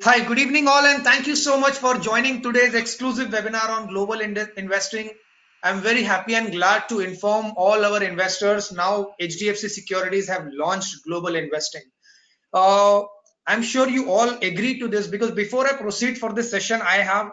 Hi, good evening all, and thank you so much for joining today's exclusive webinar on global investing. I'm very happy and glad to inform all our investors now HDFC Securities have launched global investing. Uh, I'm sure you all agree to this because before I proceed for this session,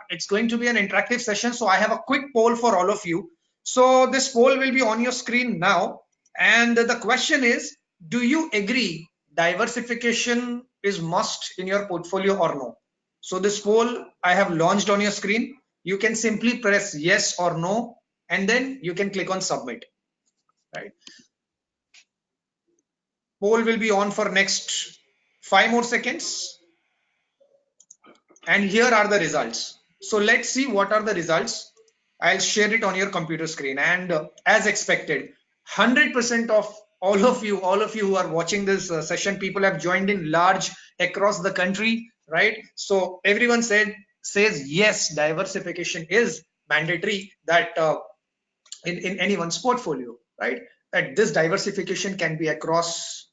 it's going to be an interactive session. So I have a quick poll for all of you. So this poll will be on your screen now. And the question is, do you agree diversification is must in your portfolio or no? So this poll I have launched on your screen. You can simply press yes or no, and then you can click on submit, right? Poll will be on for next 5 more seconds. And here are the results. So let's see what are the results. I'll share it on your computer screen. And as expected, 100% of all of you who are watching this session, people have joined in large across the country, right? So everyone says yes, diversification is mandatory that in anyone's portfolio, right? That this diversification can be across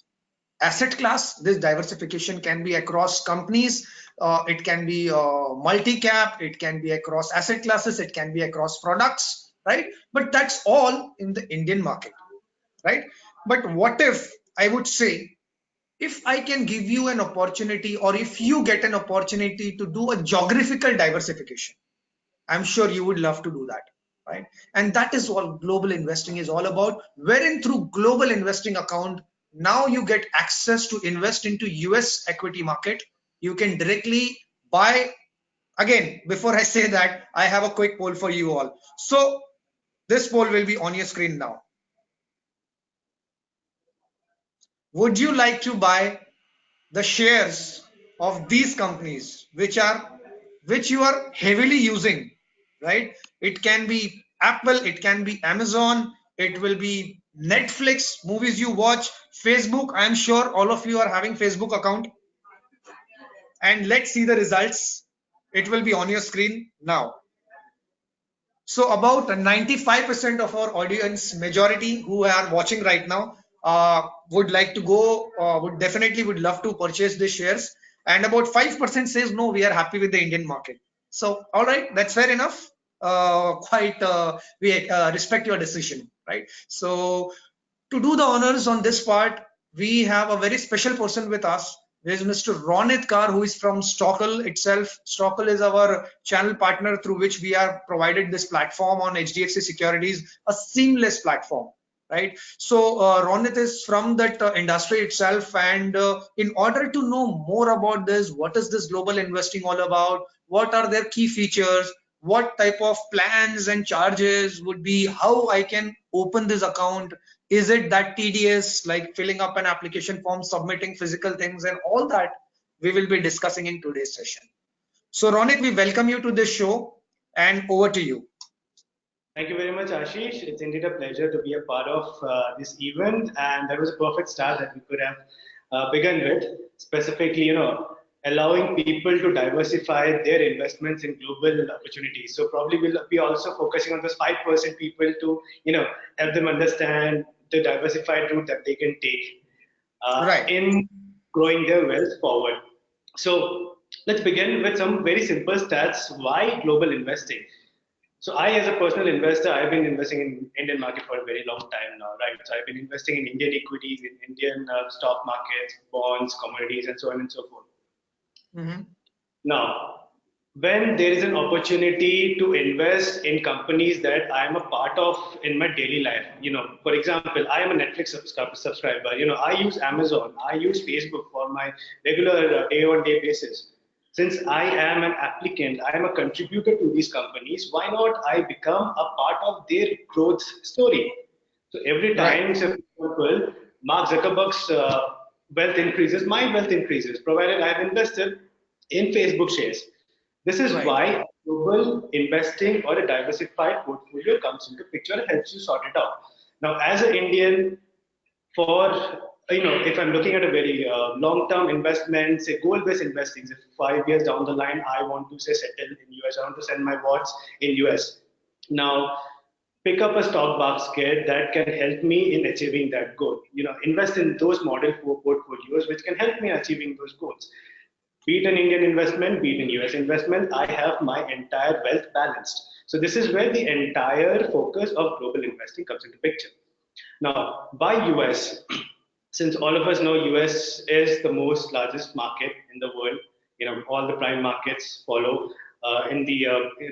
asset class. This diversification can be across companies. It can be multi-cap. It can be across asset classes. It can be across products, right? But that's all in the Indian market, right? But what if I would say, if I can give you an opportunity, or if you get an opportunity to do a geographical diversification, I'm sure you would love to do that, right? And that is what global investing is all about. Wherein through global investing account, now you get access to invest into US equity market. You can directly buy. Again, before I say that, I have a quick poll for you all. So this poll will be on your screen now. Would you like to buy the shares of these companies which you are heavily using, right? It can be Apple, it can be Amazon, it will be Netflix, movies you watch, Facebook. I'm sure all of you are having Facebook account. And let's see the results. It will be on your screen now. So about 95% of our audience, majority who are watching right now, would like to go, would love to purchase the shares. And about 5% says, no, we are happy with the Indian market. So, all right, that's fair enough. We respect your decision, right? So to do the honors on this part, we have a very special person with us. There is Mr. Ronit Kar, who is from Stockle itself. Stockle is our channel partner through which we are provided this platform on HDFC Securities, a seamless platform, right? So Ronit is from that industry itself, and in order to know more about this, what is this global investing all about? What are their key features? What type of plans and charges would be? How I can open this account? Is it that tedious, like filling up an application form, submitting physical things, and all that we will be discussing in today's session. So, Ronit, we welcome you to this show, and over to you. Thank you very much, Ashish. It's indeed a pleasure to be a part of this event, and that was a perfect start that we could have begun with. Specifically, allowing people to diversify their investments in global opportunities. So probably we'll be also focusing on those 5% people to, help them understand the diversified route that they can take Right. in growing their wealth forward. So let's begin with some very simple stats. Why global investing? So I, as a personal investor, I've been investing in Indian market for a very long time now, right? So I've been investing in Indian equities, in Indian stock markets, bonds, commodities, and so on and so forth. Mm-hmm. Now, when there is an opportunity to invest in companies that I am a part of in my daily life, for example, I am a Netflix subscriber. I use Amazon, I use Facebook for my regular day-on-day basis. Since I am an applicant, I am a contributor to these companies. Why not I become a part of their growth story? So every time, Right. say, for example, Mark Zuckerberg's wealth increases, my wealth increases, provided I have invested in Facebook shares. This is Right. why global investing or a diversified portfolio comes into picture and helps you sort it out. Now, as an Indian, for if I'm looking at a very long-term investment, say goal-based investing, if 5 years down the line I want to say settle in US, I want to send my watch in US. Now, pick up a stock basket that can help me in achieving that goal. Invest in those model portfolios which can help me achieving those goals. Be it an Indian investment, be it an US investment, I have my entire wealth balanced. So this is where the entire focus of global investing comes into picture. Now, by US, since all of us know US is the most largest market in the world, all the prime markets follow in the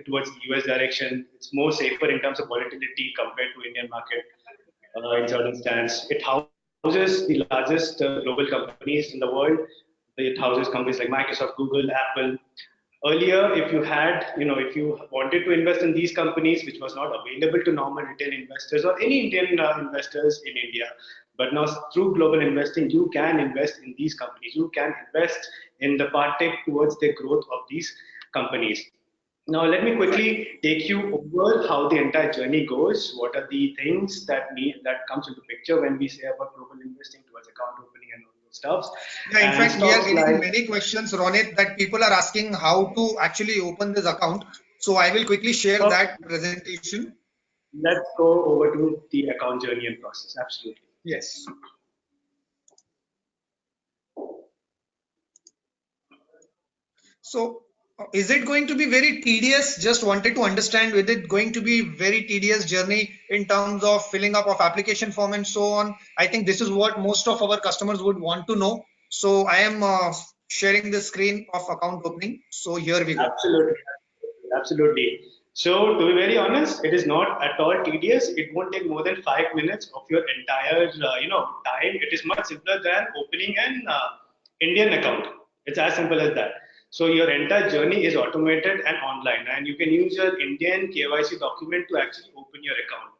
towards the US direction. It's more safer in terms of volatility compared to Indian market in certain stands. It houses the largest global companies in the world. It houses companies like Microsoft, Google, Apple. Earlier, if you wanted to invest in these companies, which was not available to normal retail investors or any Indian investors in India, but now through global investing, you can invest in these companies. You can invest in the partake towards the growth of these companies. Now, let me quickly take you over how the entire journey goes. What are the things that comes into picture when we say about global investing towards account opening and all those stuffs. Yeah, in And fact, we are stocks getting like many questions, Ronit, that people are asking how to actually open this account. So I will quickly share that presentation. let's go over to the account journey and process. Absolutely. Yes. So is it going to be very tedious? Just wanted to understand, is it going to be very tedious journey in terms of filling up of application form and so on? I think this is what most of our customers would want to know. So I am sharing the screen of account opening. So here we go. Absolutely. Absolutely. So, to be very honest, it is not at all tedious. It won't take more than 5 minutes of your entire, time. It is much simpler than opening an Indian account. It's as simple as that. So, your entire journey is automated and online, and you can use your Indian KYC document to actually open your account.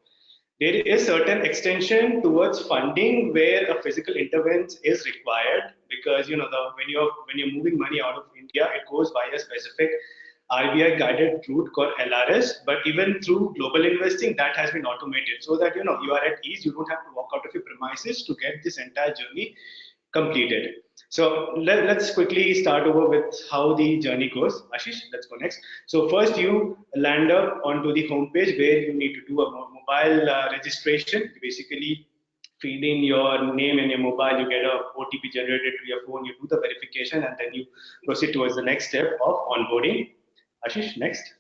There is certain extension towards funding where a physical intervention is required because when you're moving money out of India, it goes by a specific RBI guided route called LRS. But even through global investing, that has been automated so that you are at ease. You don't have to walk out of your premises to get this entire journey completed. So let's quickly start over with how the journey goes. Ashish, let's go next. So first you land up onto the homepage where you need to do a mobile registration. You basically feed in your name and your mobile, you get a OTP generated to your phone, you do the verification and then you proceed towards the next step of onboarding. Ashish, next.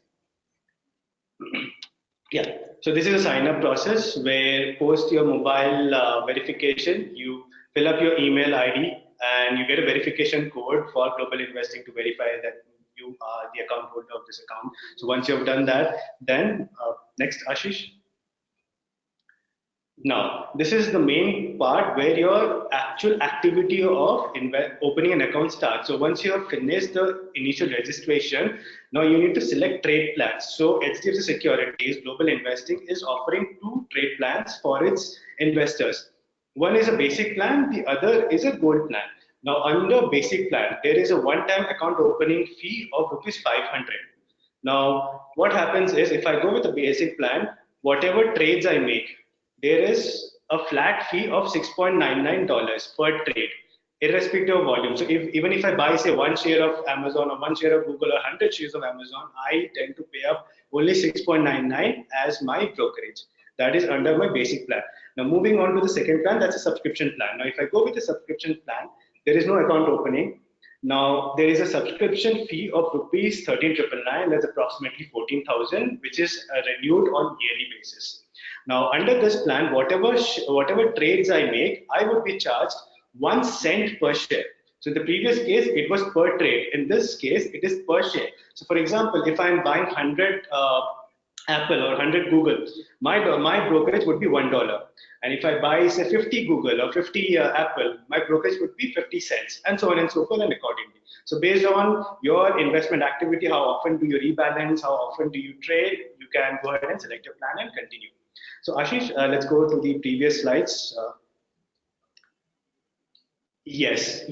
Yeah, so this is a sign up process where post your mobile verification, you fill up your email ID and you get a verification code for global investing to verify that you are the account holder of this account. So once you have done that, then next, Ashish. Now, this is the main part where your actual activity of opening an account starts. So once you have finished the initial registration, now you need to select trade plans. So HDFC Securities Global Investing is offering two trade plans for its investors. One is a basic plan, the other is a gold plan. Now under basic plan, there is a one-time account opening fee of rupees 500. Now, what happens is if I go with the basic plan, whatever trades I make, there is a flat fee of $6.99 per trade, irrespective of volume. So even if I buy, say, one share of Amazon or one share of Google or 100 shares of Amazon, I tend to pay up only 6.99 as my brokerage. That is under my basic plan. Now, moving on to the second plan, that's a subscription plan. Now, if I go with the subscription plan, there is no account opening. Now, there is a subscription fee of rupees 13,999, that's approximately 14,000, which is renewed on yearly basis. Now, under this plan, whatever trades I make, I would be charged 1 cent per share. So in the previous case, it was per trade. In this case, it is per share. So for example, if I'm buying 100 Apple or 100 Google, my brokerage would be $1. And if I buy, say, 50 Google or 50 Apple, my brokerage would be 50 cents, and so on and so forth, and accordingly. So based on your investment activity, how often do you rebalance, how often do you trade, you can go ahead and select your plan and continue. So Ashish, let's go to the previous slides. Yes,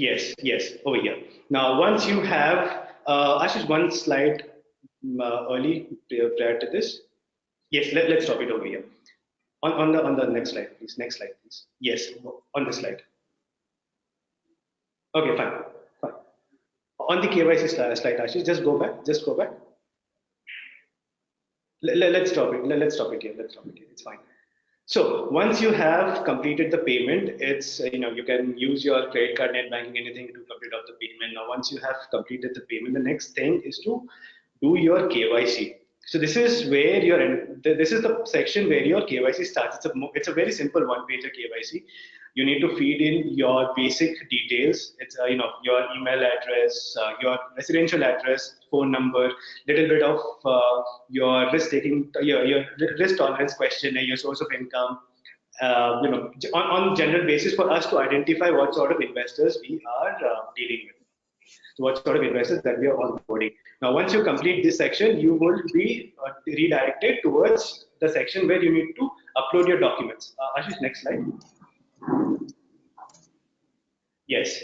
over here. Now, once you have, Ashish, one slide early prior to this. Yes, let's stop it over here. On the next slide, please. Next slide, please. Yes, on the slide. Okay, fine. On the KYC slide, Ashish, just go back. Just go back. Let's stop it. Let's stop it here. Let's stop it here. It's fine. So once you have completed the payment, it's you can use your credit card, net banking, anything to complete up the payment. Now once you have completed the payment, the next thing is to do your KYC. So this is where this is the section where your KYC starts. It's a very simple one-page KYC. You need to feed in your basic details. It's your email address, your residential address, phone number, little bit of your risk taking, your risk tolerance questionnaire, your source of income. On general basis for us to identify what sort of investors we are dealing with. So what sort of investors that we are onboarding. Now, once you complete this section, you will be redirected towards the section where you need to upload your documents. Ashish, next slide. Yes.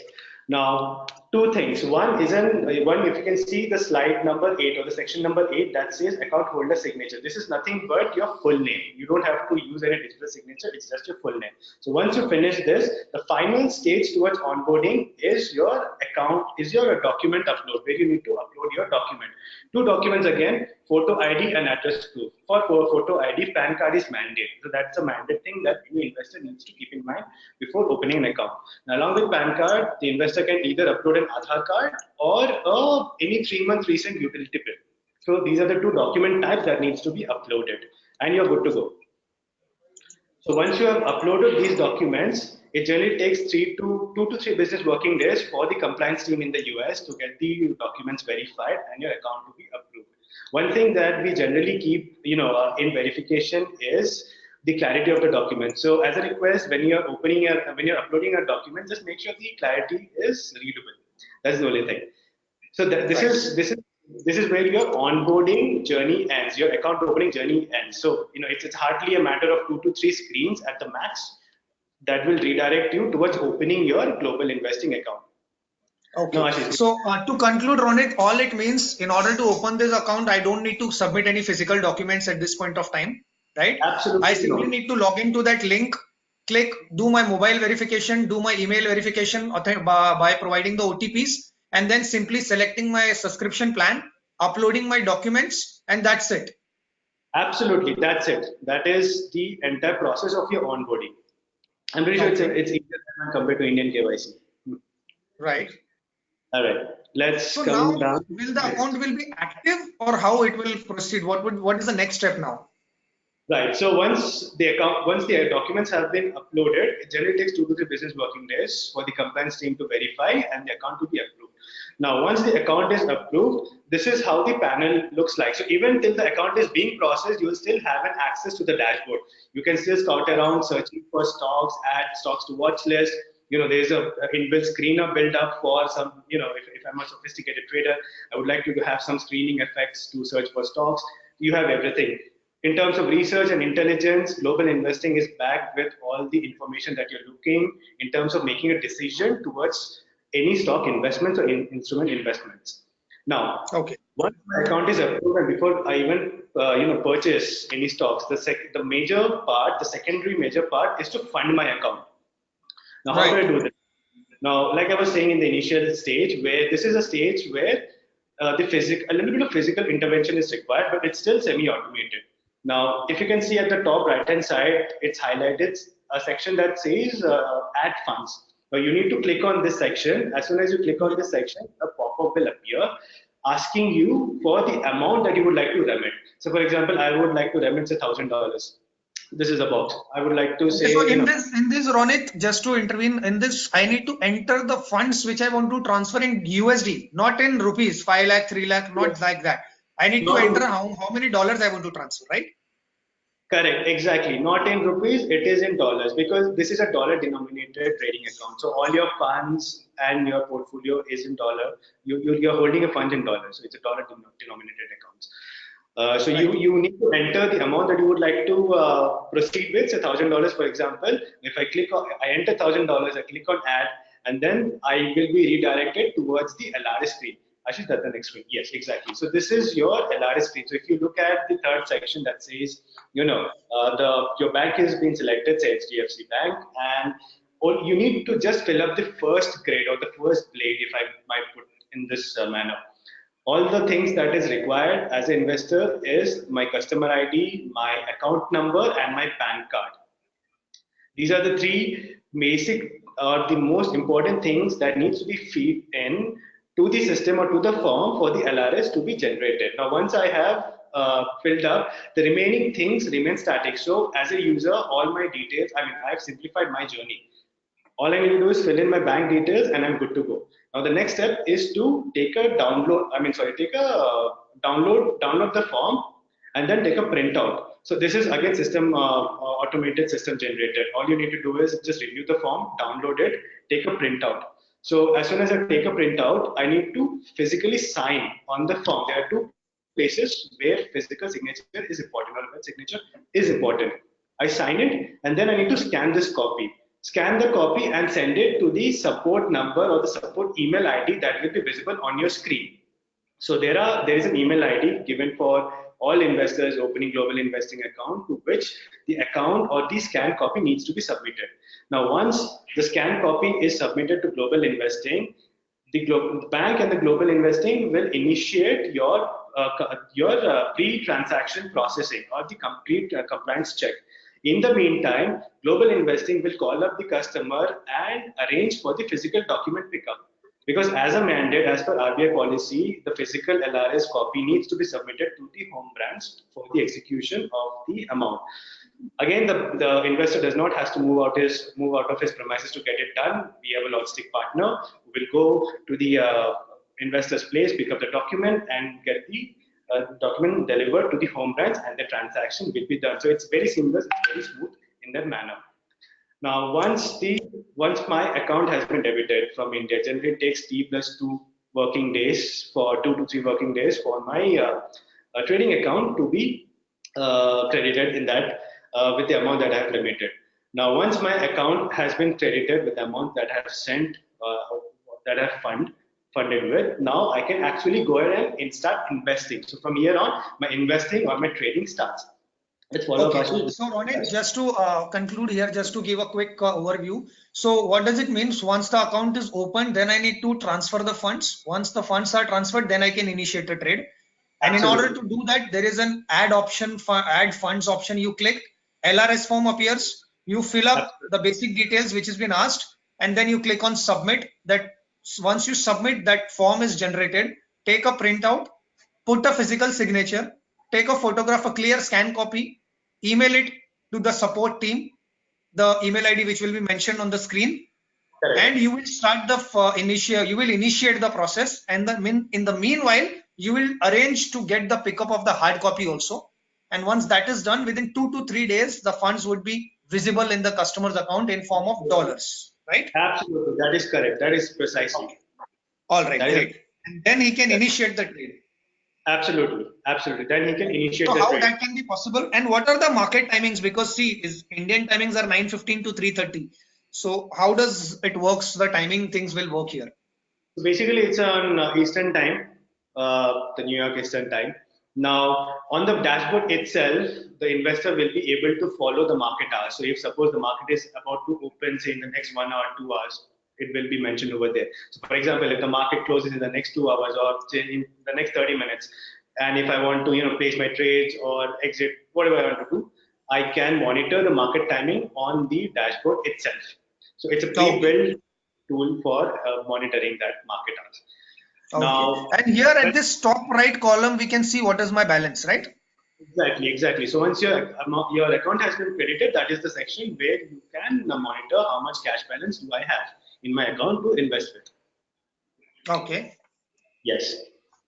Now, two things. One is if you can see the slide number 8 or the section number 8 that says account holder signature. This is nothing but your full name. You don't have to use any digital signature. It's just your full name. So once you finish this, the final stage towards onboarding is your document upload, where you need to upload your document. Two documents again, photo ID and address proof. For photo ID, PAN card is mandate. So that's a mandate thing that any investor needs to keep in mind before opening an account. Now, along with PAN card, the investor can either upload an Aadhaar card or any 3-month recent utility bill. So these are the two document types that needs to be uploaded, and you're good to go. So once you have uploaded these documents, it generally takes 2 to 3 business working days for the compliance team in the US to get the documents verified and your account to be approved. One thing that we generally keep, in verification is the clarity of the document. So as a request, when you're uploading a document, just make sure the clarity is readable. That's the only thing. So this is where your onboarding journey ends, your account opening journey ends. So it's hardly a matter of 2 to 3 screens at the max that will redirect you towards opening your global investing account. Okay. No, so to conclude, Ronit, all it means, in order to open this account, I don't need to submit any physical documents at this point of time, right? Absolutely. I simply need to log into that link, click, do my mobile verification, do my email verification by providing the OTPs, and then simply selecting my subscription plan, uploading my documents, and that's it. Absolutely, that's it. That is the entire process of your onboarding. I'm pretty sure it's easier than compared to Indian KYC. Right. All right. Let's so come now, down. Will the account will be active, or how it will proceed? What is the next step now? Right. So once the documents have been uploaded, it generally takes 2 to 3 business working days for the compliance team to verify and the account to be approved. Now, once the account is approved, this is how the panel looks like. So even till the account is being processed, you will still have an access to the dashboard. You can still scout around searching for stocks, add stocks to watch list. There's a inbuilt screener built up for some, if I'm a sophisticated trader, I would like to have some screening effects to search for stocks. You have everything. In terms of research and intelligence, global investing is backed with all the information that you're looking in terms of making a decision towards any stock investments or instrument investments. Now, once my account is approved and before I even purchase any stocks, the secondary major part is to fund my account. Now, how do I do that? Now, like I was saying in the initial stage, where this is a stage where a little bit of physical intervention is required, but it's still semi-automated. Now, if you can see at the top right-hand side, it's highlighted a section that says add funds. Now, you need to click on this section. As soon as you click on this section, a pop-up will appear asking you for the amount that you would like to remit. So, for example, I would like to remit $1,000. This is a box. I would like to say. So in this, Ronit, just to intervene in this, I need to enter the funds which I want to transfer in USD, not in rupees, 5 lakh, 3 lakh, not like that. I need to enter how many dollars I want to transfer, right? Correct, exactly. Not in rupees, it is in dollars, because this is a dollar denominated trading account. So all your funds and your portfolio is in dollar. You're holding a fund in dollars. So it's a dollar denominated account. So you need to enter the amount that you would like to proceed with. So $1,000, for example. If I enter $1,000, I click on add, and then I will be redirected towards the LRS screen. Ashish, that's the next screen. Yes, exactly. So this is your LRS screen. So if you look at the third section that says, your bank has been selected, say HDFC Bank, and you need to just fill up the first grade or the first blade, if I might put in this manner. All the things that is required as an investor is my customer ID, my account number, and my PAN card. These are the three basic or the most important things that needs to be feed in to the system or to the form for the LRS to be generated. Now, once I have filled up, the remaining things remain static. So as a user, all my details, I mean, I've simplified my journey. All I need to do is fill in my bank details and I'm good to go. Now the next step is to take a download, take a download the form and then take a printout. So this is again system automated system generated. All you need to do is just review the form, download it, take a printout. So as soon as I take a printout, I need to physically sign on the form. There are two places where physical signature is important or web signature is important. I sign it and then I need to scan this copy. Scan the copy and send it to the support number or the support email ID that will be visible on your screen. So there is an email ID given for all investors opening global investing account to which the account or the scanned copy needs to be submitted. Now, once the scanned copy is submitted to global investing, the bank and the global investing will initiate your pre-transaction processing or the complete compliance check. In the meantime, global investing will call up the customer and arrange for the physical document pickup. Because as a mandate, as per RBI policy, the physical LRS copy needs to be submitted to the home branch for the execution of the amount. Again, the investor does not have to move out of his premises to get it done. We have a logistic partner who will go to the investor's place, pick up the document, and get the document delivered to the home branch, and the transaction will be done. So it's very seamless, it's very smooth in that manner. Now, once my account has been debited from India, generally it takes T plus 2 working days for 2 to 3 working days for my trading account to be credited in that with the amount that I have remitted. Now, once my account has been credited with the amount that I have sent, that I have funded with, now I can actually go ahead and start investing. So from here on, my investing or my trading starts. Let's follow Okay, Ashish. so Ronit, just to conclude here, just to give a quick overview. So what does it mean? Once the account is opened, then I need to transfer the funds. Once the funds are transferred, then I can initiate a trade. And in order Absolutely. to do that, there is an add option, add funds option. You click, LRS form appears. You fill up Absolutely. the basic details which has been asked, and then you click on submit. That once you submit, that form is generated. Take a printout, put a physical signature, take a photograph, a clear scan copy, email it to the support team, the email ID which will be mentioned on the screen, Correct. and you will start the you will initiate the process, and in the meanwhile you will arrange to get the pickup of the hard copy also. And once that is done, within 2 to 3 days the funds would be visible in the customer's account in form of dollars, right? Absolutely. That is correct. That is precisely. Okay. All right, That is great. And then he can initiate the trade. absolutely. Absolutely. Then he can initiate So the how trade. that can be possible, and what are the market timings? Because see, is Indian timings are 9:15 to 3:30. So how does it works? The timing things will work here. So basically, it's on Eastern time, the New York Eastern time. Now, on the dashboard itself, the investor will be able to follow the market hours. So, if suppose the market is about to open, say in the next 1 hour, 2 hours, it will be mentioned over there. So, for example, if the market closes in the next 2 hours or say in the next 30 minutes, and if I want to, place my trades or exit, whatever I want to do, I can monitor the market timing on the dashboard itself. So, it's a Okay. pre-built tool for monitoring that market hours. Okay. Now, And here at this top right column, we can see what is my balance, right? exactly. So once your account has been credited, that is the section where you can monitor how much cash balance do I have in my account to invest with. Okay. Yes.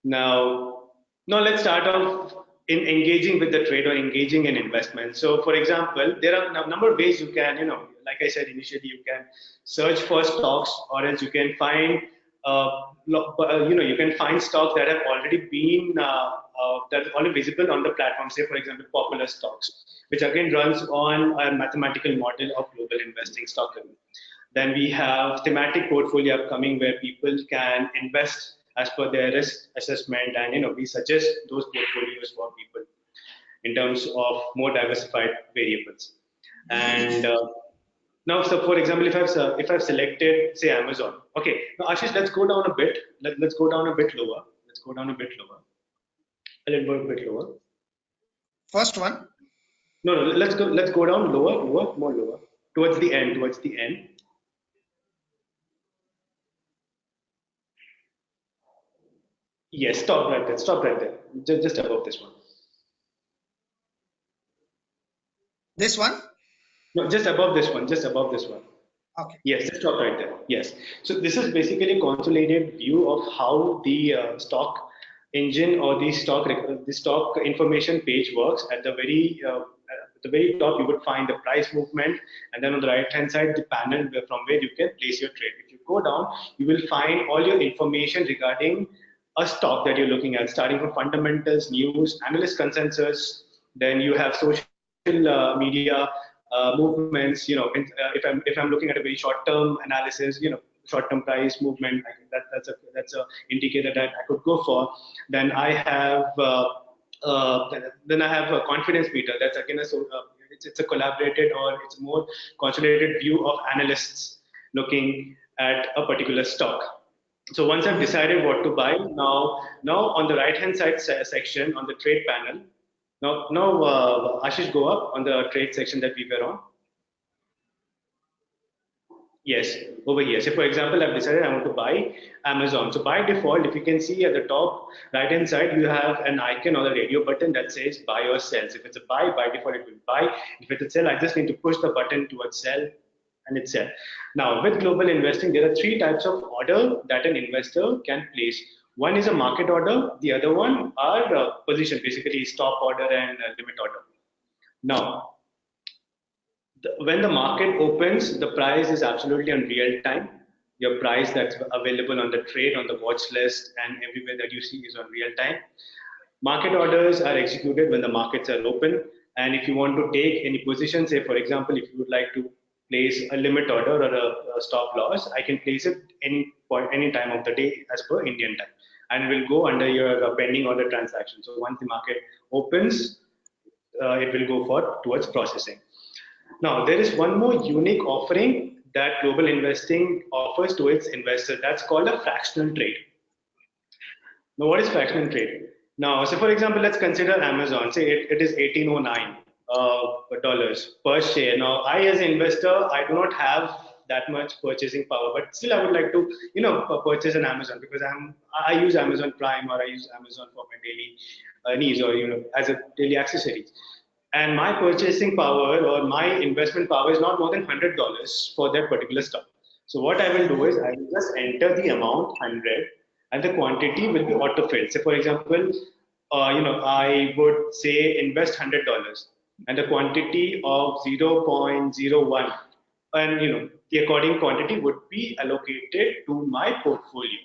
Now, now let's start off in engaging with the trade or engaging in investment. So, for example, there are a number of ways you can, like I said initially, you can search for stocks, or else you can find, you can find stocks that have already been that are already visible on the platform. Say, for example, popular stocks, which again runs on a mathematical model of global investing stock. Then we have thematic portfolio upcoming where people can invest as per their risk assessment, and we suggest those portfolios for people in terms of more diversified variables. And now, so for example, if I've selected say Amazon, okay. Now Ashish, let's go down a bit. Let's go down a bit lower. Let's go down a bit lower. A little bit lower. First one. No, let's go down lower, more lower. towards the end, towards the end. Yes, stop right there, just above this one. This one? No, just above this one, just above this one. Okay. Yes, just stop right there. Yes. So this is basically a consolidated view of how the stock engine or the stock information page works. At the very top, you would find the price movement, and then on the right hand side, the panel from where you can place your trade. If you go down, you will find all your information regarding a stock that you're looking at, starting from fundamentals, news, analyst consensus. Then you have social media movements. If I'm looking at a very short term analysis, short term price movement, that's a indicator that I could go for. Then I have a confidence meter. That's again it's a collaborated, or it's a more consolidated view of analysts looking at a particular stock. So once I've decided what to buy, now on the right hand side section on the trade panel, Ashish, go up on the trade section that we were on. Yes, over here. So for example, I've decided I want to buy Amazon. So by default, if you can see at the top right hand side, you have an icon or the radio button that says buy or sell. So if it's a buy, by default it will buy. If it's a sell, I just need to push the button towards sell, and it's sell. Now with global investing, there are three types of order that an investor can place. One is a market order. The other one are position, basically stop order and limit order. Now, when the market opens, the price is absolutely on real time. Your price that's available on the trade, on the watch list, and everywhere that you see is on real time. Market orders are executed when the markets are open. And if you want to take any position, say for example, if you would like to place a limit order or a stop loss, I can place it any point, any time of the day as per Indian time, and will go under your pending order transaction. So once the market opens, it will go for towards processing. Now, there is one more unique offering that global investing offers to its investors. That's called a fractional trade. Now, what is fractional trade? Now, so for example, let's consider Amazon. Say it is 1809 dollars per share. Now, I as an investor, I do not have that much purchasing power, but still I would like to, purchase an Amazon because I use Amazon Prime, or I use Amazon for my daily needs, or as a daily accessory. And my purchasing power or my investment power is not more than $100 for that particular stock. So what I will do is I will just enter the amount 100, and the quantity will be auto filled. So for example, I would say invest $100, and the quantity of 0.01, and the according quantity would be allocated to my portfolio.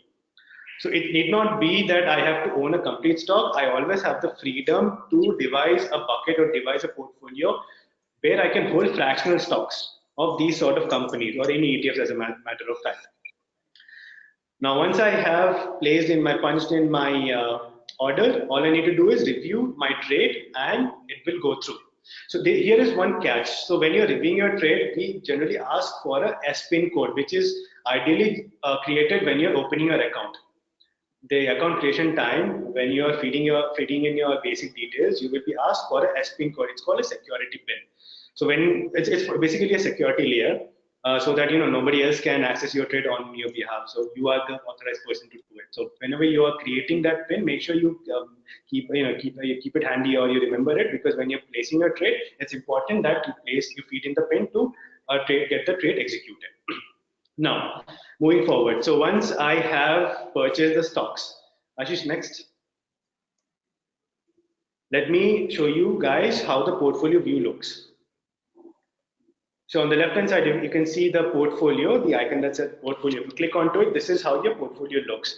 So it need not be that I have to own a complete stock. I always have the freedom to devise a bucket or devise a portfolio where I can hold fractional stocks of these sort of companies or any ETFs as a matter of fact. Now, once I have punched in my order, all I need to do is review my trade and it will go through. So here is one catch. So when you're reviewing your trade, we generally ask for a SPIN code, which is ideally created when you're opening your account. The account creation time, when you are feeding in your basic details, you will be asked for a SPIN code. It's called a security pin. So when it's basically a security layer, so that nobody else can access your trade on your behalf. So you are the authorized person to do it. So whenever you are creating that pin, make sure you keep it handy, or you remember it, because when you're placing your trade, it's important that you feed in the pin to get the trade executed. Now, moving forward. So once I have purchased the stocks, Ashish, next. Let me show you guys how the portfolio view looks. So on the left hand side, you can see the portfolio, the icon that says portfolio. If you click onto it, this is how your portfolio looks.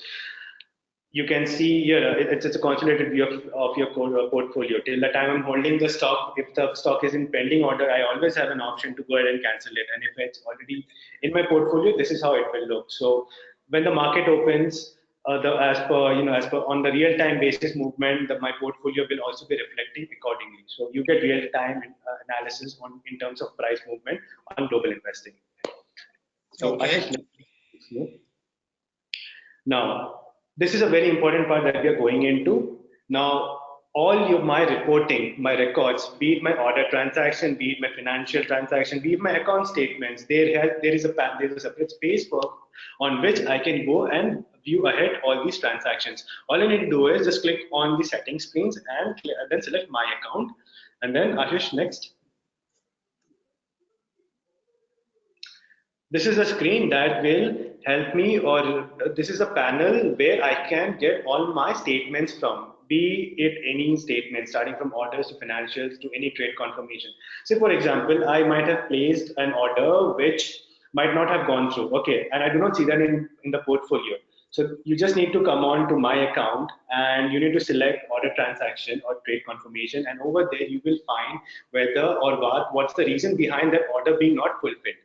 You can see here, it's a consolidated view of your portfolio. Till the time I'm holding the stock, if the stock is in pending order, I always have an option to go ahead and cancel it. And if it's already in my portfolio, this is how it will look. So when the market opens, as per on the real time basis movement, my portfolio will also be reflecting accordingly. So you get real time analysis in terms of price movement on global investing. So Okay. now, this is a very important part that we are going into. Now, my reporting, my records, be it my order transaction, be it my financial transaction, be it my account statements, there is a separate space on which I can go and view ahead all these transactions. All I need to do is just click on the settings screens and then select my account. And then Ashish, next. This is a screen that will help me, or this is a panel where I can get all my statements from, be it any statement, starting from orders to financials to any trade confirmation. So, for example, I might have placed an order which might not have gone through, okay, and I do not see that in the portfolio. So you just need to come on to my account and you need to select order transaction or trade confirmation, and over there you will find whether or what's the reason behind that order being not fulfilled.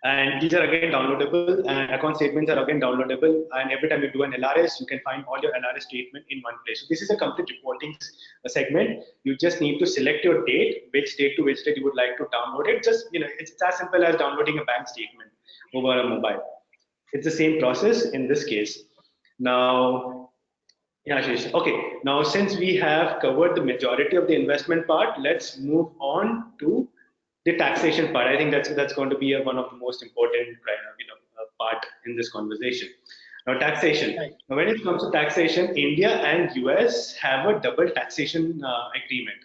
And these are again downloadable, and account statements are again downloadable. And every time you do an LRS, you can find all your LRS statement in one place. So this is a complete reporting segment. You just need to select your date, which date to which date you would like to download it. Just, it's as simple as downloading a bank statement over a mobile. It's the same process in this case. Now, yeah, Ashish. Okay, now since we have covered the majority of the investment part, let's move on to the taxation part. I think that's going to be one of the most important part in this conversation. Now, taxation. Right. Now, when it comes to taxation, India and US have a double taxation agreement.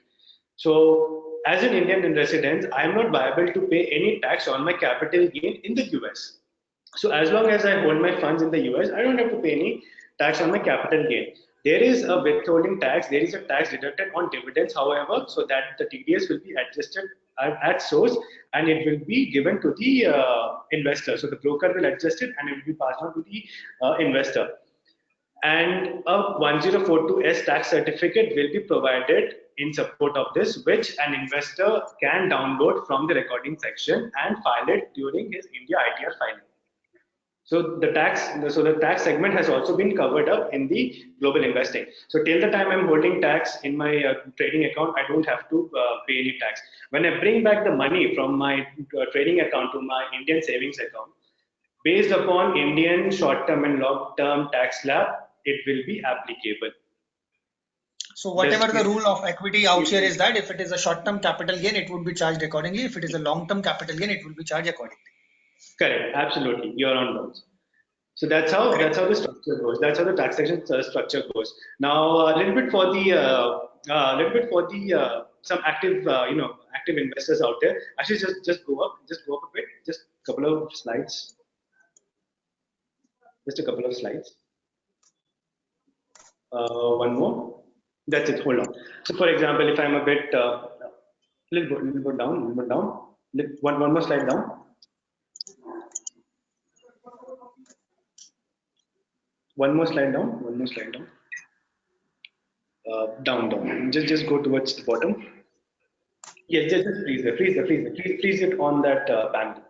So, as an Indian resident, I am not liable to pay any tax on my capital gain in the US. So as long as I hold my funds in the US, I don't have to pay any tax on my capital gain. There is a withholding tax, there is a tax deducted on dividends, however, so that the TDS will be adjusted at source and it will be given to the investor. So the broker will adjust it and it will be passed on to the investor. And a 1042S tax certificate will be provided in support of this, which an investor can download from the recording section and file it during his India ITR filing. So the tax segment has also been covered up in the global investing. So till the time I'm holding tax in my trading account, I don't have to pay any tax. When I bring back the money from my trading account to my Indian savings account, based upon Indian short-term and long-term tax slab, it will be applicable. So whatever the rule of equity out here is that if it is a short-term capital gain, it would be charged accordingly. If it is a long-term capital gain, it will be charged accordingly. Correct, absolutely. You're on board. So that's how the structure goes. That's how the taxation structure goes. Now a little bit for the some active active investors out there. Actually, just go up a bit. Just a couple of slides. Just a couple of slides. One more. That's it. Hold on. So for example, if I'm a bit little bit down, one more slide down. One more slide down. One more slide down. Down. Just go towards the bottom. Yes, just freeze it on that band.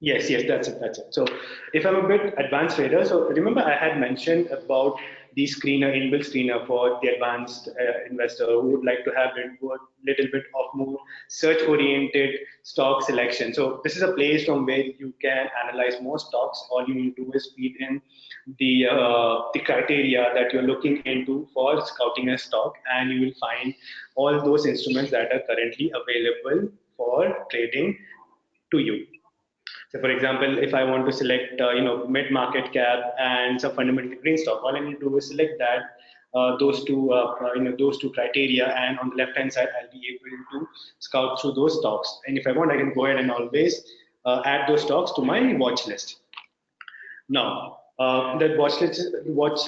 Yes, that's it. So if I'm a bit advanced trader, so remember I had mentioned about the screener, inbuilt screener for the advanced investor who would like to have a little bit of more search-oriented stock selection. So this is a place from where you can analyze more stocks. All you need to do is feed in the criteria that you're looking into for scouting a stock, and you will find all those instruments that are currently available for trading to you. So, for example, if I want to select, mid-market cap and some fundamental green stock, all I need to do is select that those two criteria, and on the left-hand side, I'll be able to scout through those stocks. And if I want, I can go ahead and always add those stocks to my watch list. Now, that watch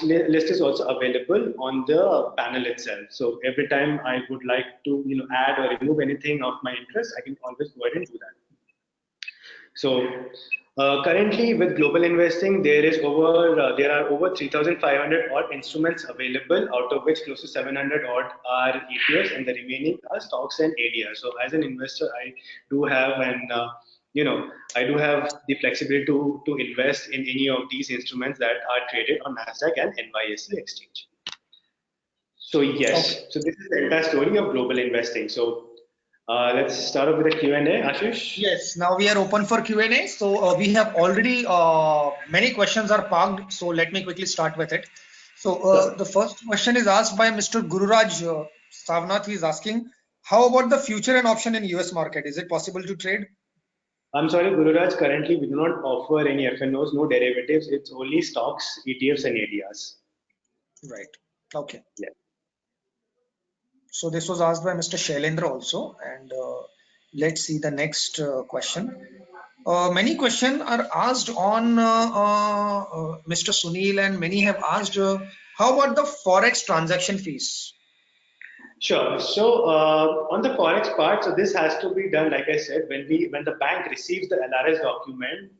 list is also available on the panel itself. So every time I would like to, add or remove anything of my interest, I can always go ahead and do that. So currently with global investing, there are over 3,500 odd instruments available, out of which close to 700 odd are ETFs, and the remaining are stocks and ADRs. So as an investor, I do have I do have the flexibility to invest in any of these instruments that are traded on Nasdaq and NYSE exchange. So yes, so this is the entire story of global investing. So let's start off with a Q&A, Ashish. Yes, now we are open for Q&A. So we have already, many questions are parked. So let me quickly start with it. So the first question is asked by Mr. Gururaj Savnath. He is asking, how about the future and option in US market? Is it possible to trade? I'm sorry, Gururaj, currently we do not offer any FNOs, no derivatives. It's only stocks, ETFs, and ADRs. Right. Okay. Yeah. So this was asked by Mr. Shailendra also. And let's see the next question. Many questions are asked on Mr. Sunil, and many have asked, how about the Forex transaction fees? Sure. So on the forex part, so this has to be done, like I said, when the bank receives the LRS document,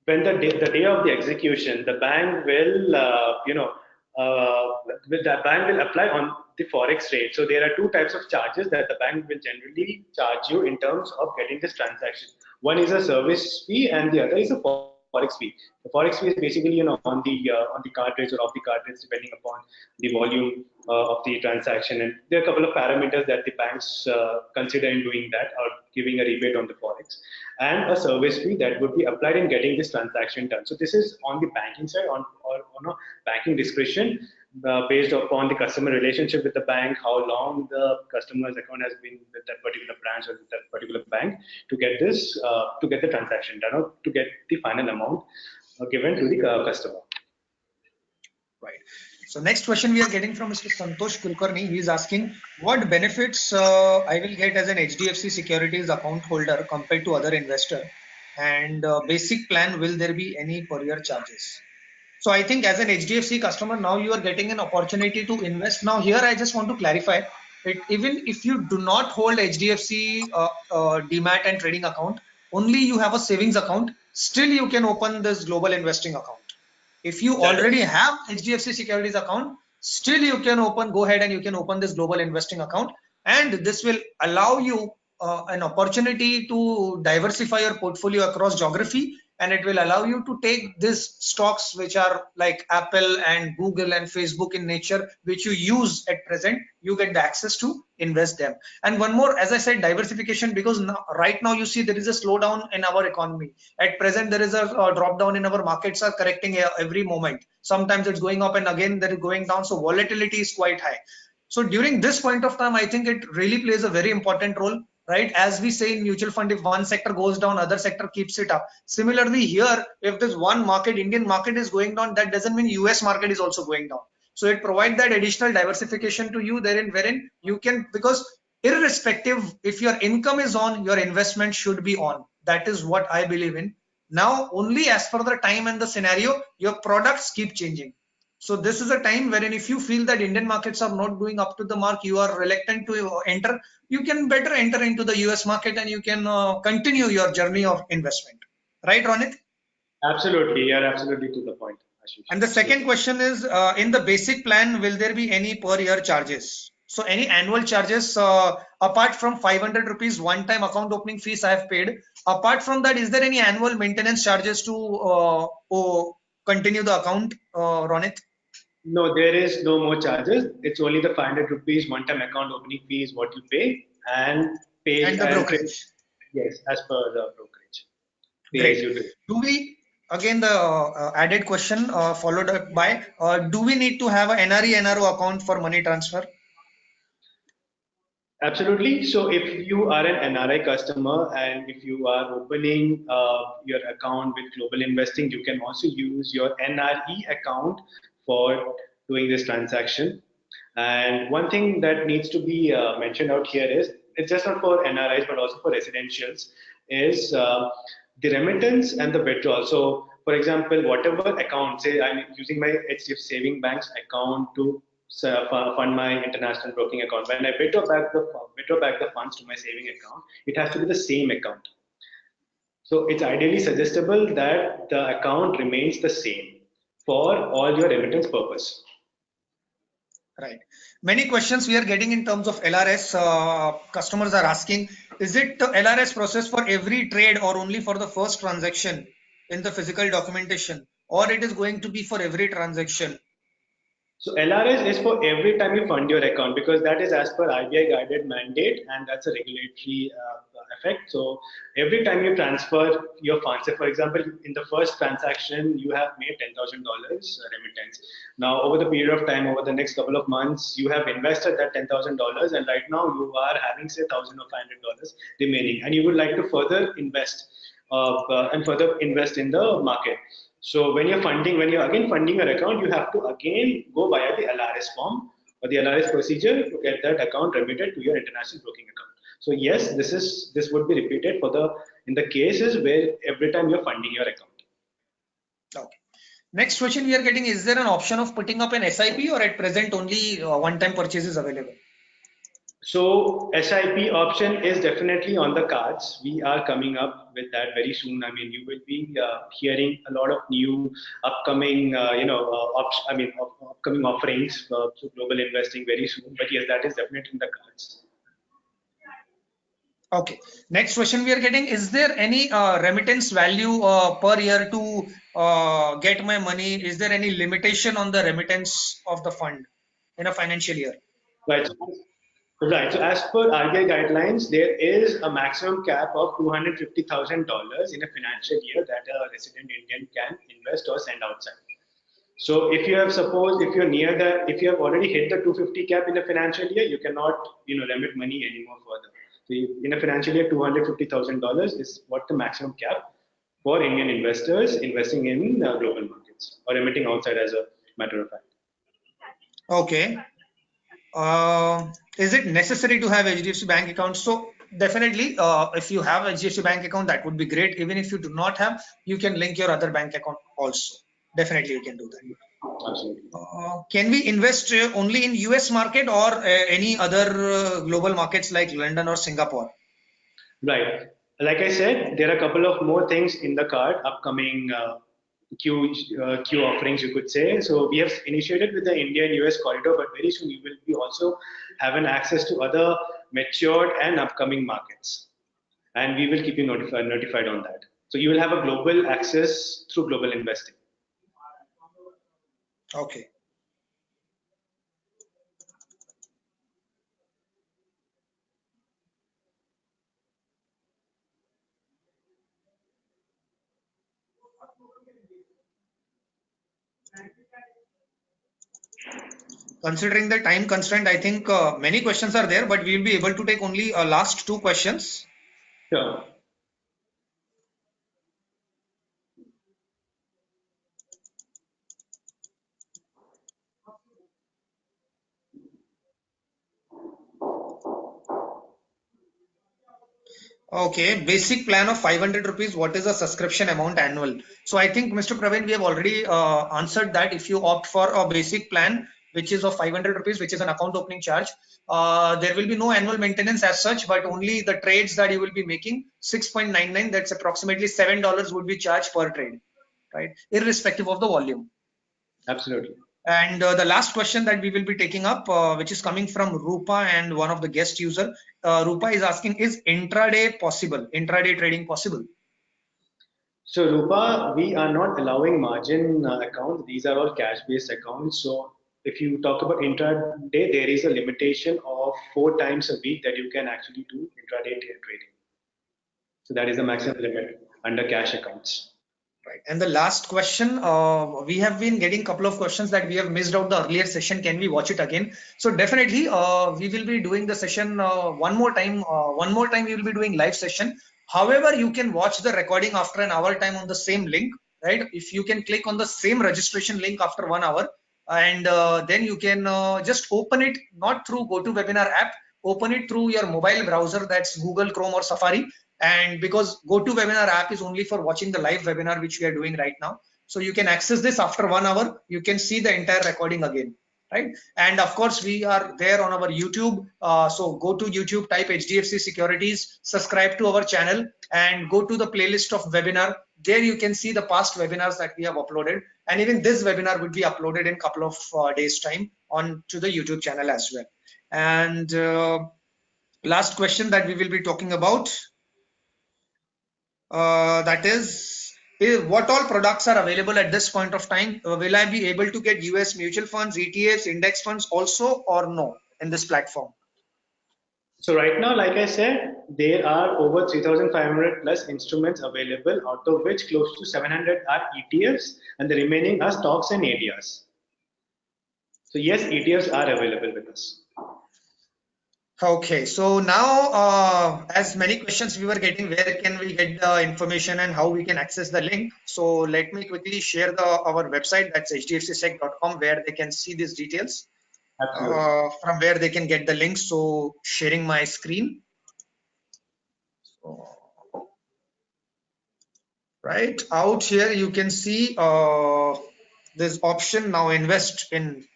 when the day of the execution, the bank will, the bank will apply on the forex rate. So there are two types of charges that the bank will generally charge you in terms of getting this transaction. One is a service fee, and the other is a forex fee. The forex fee is basically, on the card rates or off the card rates, depending upon the volume of the transaction. And there are a couple of parameters that the banks consider in doing that, or giving a rebate on the forex, and a service fee that would be applied in getting this transaction done. So this is on the banking side, or on a banking discretion, based upon the customer relationship with the bank, how long the customer's account has been with that particular branch or with that particular bank, to get this, to get the transaction done, or to get the final amount given to the customer. Right. So next question we are getting from Mr. Santosh Kulkarni. He is asking, what benefits I will get as an HDFC Securities account holder compared to other investor? And basic plan, will there be any per year charges? So I think as an HDFC customer, now you are getting an opportunity to invest. Now here I just want to clarify it. Even if you do not hold HDFC demat and trading account, only you have a savings account, still you can open this global investing account. If you That already have HDFC Securities account, still you can go ahead and you can open this global investing account, and this will allow you an opportunity to diversify your portfolio across geography, and it will allow you to take these stocks which are like Apple and Google and Facebook in nature, which you use at present, you get the access to invest them. And one more, as I said, diversification, because now, right now you see there is a slowdown in our economy. At present, there is a drop down in our markets are correcting every moment. Sometimes it's going up and again they're going down. So volatility is quite high. So during this point of time, I think it really plays a very important role, right? As we say in mutual fund, if one sector goes down, other sector keeps it up. Similarly here, if this one market, Indian market is going down, that doesn't mean US market is also going down. So it provides that additional diversification to you therein, wherein you can, because irrespective if your income is on, your investment should be on. That is what I believe in. Now, only as per the time and the scenario, your products keep changing. So this is a time wherein if you feel that Indian markets are not doing up to the mark, you are reluctant to enter, you can better enter into the US market and you can continue your journey of investment. Right, Ronit? absolutely, you're absolutely to the point, Ashish. And the second Absolutely. question is, in the basic plan, will there be any per year charges? So any annual charges, apart from 500 rupees one-time account opening fees I have paid, apart from that, is there any annual maintenance charges to continue the account, Ronit? No, there is no more charges. It's only the 500 rupees one-time account opening fee is what you pay, and pay And the and pay, brokerage. yes, as per the brokerage. Pay as Great. you do. Do we, again, the added question followed up by, do we need to have a NRE, NRO account for money transfer? Absolutely. So if you are an NRI customer and if you are opening your account with global investing, you can also use your NRE account for doing this transaction. And one thing that needs to be mentioned out here is it's just not for NRIs but also for residentials is the remittance and the withdrawal. So for example, whatever account, say I'm using my HDFC Saving Bank's account to fund my international broking account. When I withdraw back the funds to my saving account, it has to be the same account. So it's ideally suggestible that the account remains the same for all your remittance purpose. Right. Many questions we are getting in terms of LRS. Customers are asking, is it the LRS process for every trade or only for the first transaction in the physical documentation, or it is going to be for every transaction? So LRS is for every time you fund your account because that is as per RBI guided mandate and that's a regulatory effect. So every time you transfer your funds, say for example, in the first transaction you have made $10,000 remittance. Now over the period of time, over the next couple of months, you have invested that $10,000 and right now you are having say $1,500 remaining and you would like to further invest and further invest in the market. So when you're again funding your account, you have to again go via the LRS form or the LRS procedure to get that account remitted to your international broking account. So yes, this would be repeated for the in the cases where every time you're funding your account. Okay. Next question we are getting, is there an option of putting up an SIP or at present only one-time purchase is available? So SIP option is definitely on the cards. We are coming up with that very soon. I mean, you will be hearing a lot of new upcoming, upcoming offerings to global investing very soon. But yes, that is definitely in the cards. Okay. Next question we are getting, is there any remittance value per year to get my money? Is there any limitation on the remittance of the fund in a financial year? Right. Right. So as per RBI guidelines, there is a maximum cap of $250,000 in a financial year that a resident Indian can invest or send outside. So if you have suppose if you're near the if you have already hit the 250 cap in a financial year, you cannot remit money anymore further. So in a financial year, $250,000 is what the maximum cap for Indian investors investing in global markets or remitting outside as a matter of fact. Okay. Is it necessary to have HDFC bank account? So definitely, if you have HDFC bank account, that would be great. Even if you do not have, you can link your other bank account also. Definitely, you can do that. Absolutely. Can we invest only in US market or any other global markets like London or Singapore? Right. Like I said, there are a couple of more things in the card, upcoming Q offerings, you could say. So we have initiated with the India and US corridor, but very soon you will be also having access to other matured and upcoming markets, and we will keep you notified on that. So you will have a global access through global investing. Okay. Considering the time constraint, I think many questions are there, but we will be able to take only last two questions. Sure. Okay, basic plan of 500 rupees. What is the subscription amount annual? So I think Mr. Praveen, we have already answered that. If you opt for a basic plan, which is of 500 rupees, which is an account opening charge, there will be no annual maintenance as such, but only the trades that you will be making 6.99. That's approximately $7 would be charged per trade, right? Irrespective of the volume. Absolutely. And the last question that we will be taking up, which is coming from Rupa and one of the guest user, Rupa is asking, is intraday possible? Intraday trading possible? So Rupa, we are not allowing margin accounts. These are all cash-based accounts. So if you talk about intraday, there is a limitation of 4 times a week that you can actually do intraday trading. So that is the maximum limit under cash accounts. Right. And the last question, we have been getting a couple of questions that we have missed out the earlier session. Can we watch it again? So definitely, we will be doing the session one more time. One more time, we will be doing live session. However, you can watch the recording after an hour time on the same link, right? If you can click on the same registration link after 1 hour, and then you can just open it, not through GoToWebinar app, open it through your mobile browser, that's Google Chrome or Safari. And because GoToWebinar app is only for watching the live webinar, which we are doing right now. So you can access this after 1 hour. You can see the entire recording again, right? And of course, we are there on our YouTube. So go to YouTube, type HDFC Securities, subscribe to our channel and go to the playlist of webinar. There you can see the past webinars that we have uploaded. And even this webinar will be uploaded in a couple of days time on to the YouTube channel as well. And last question that we will be talking about, that is what all products are available at this point of time? Will I be able to get US mutual funds, ETFs, index funds also, or no in this platform? So right now, like I said, there are over 3,500 plus instruments available, out of which close to 700 are ETFs, and the remaining are stocks and ADRs. So yes, ETFs are available with us. Okay, so now, as many questions we were getting, where can we get the information and how we can access the link? So let me quickly share our website, that's hdfcsec.com, where they can see these details, Absolutely. from where they can get the link. So sharing my screen. So, right out here, you can see this option now, invest in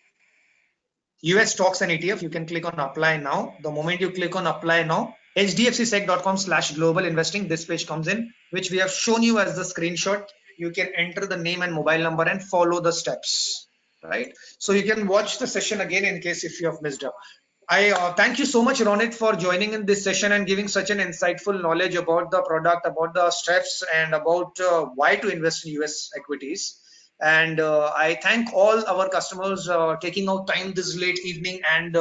US stocks and ETF. You can click on apply now. The moment you click on apply now, hdfcsec.com/global investing, this page comes in, which we have shown you as the screenshot. You can enter the name and mobile number and follow the steps, right? So you can watch the session again in case if you have missed up. I thank you so much, Ronit, for joining in this session and giving such an insightful knowledge about the product, about the steps, and about why to invest in US equities. And I thank all our customers taking out time this late evening and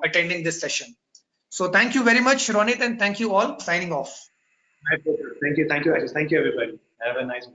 attending this session. So thank you very much, Ronit, and thank you all. Signing off. My pleasure. Thank you, Ashish. Thank you, everybody. Have a nice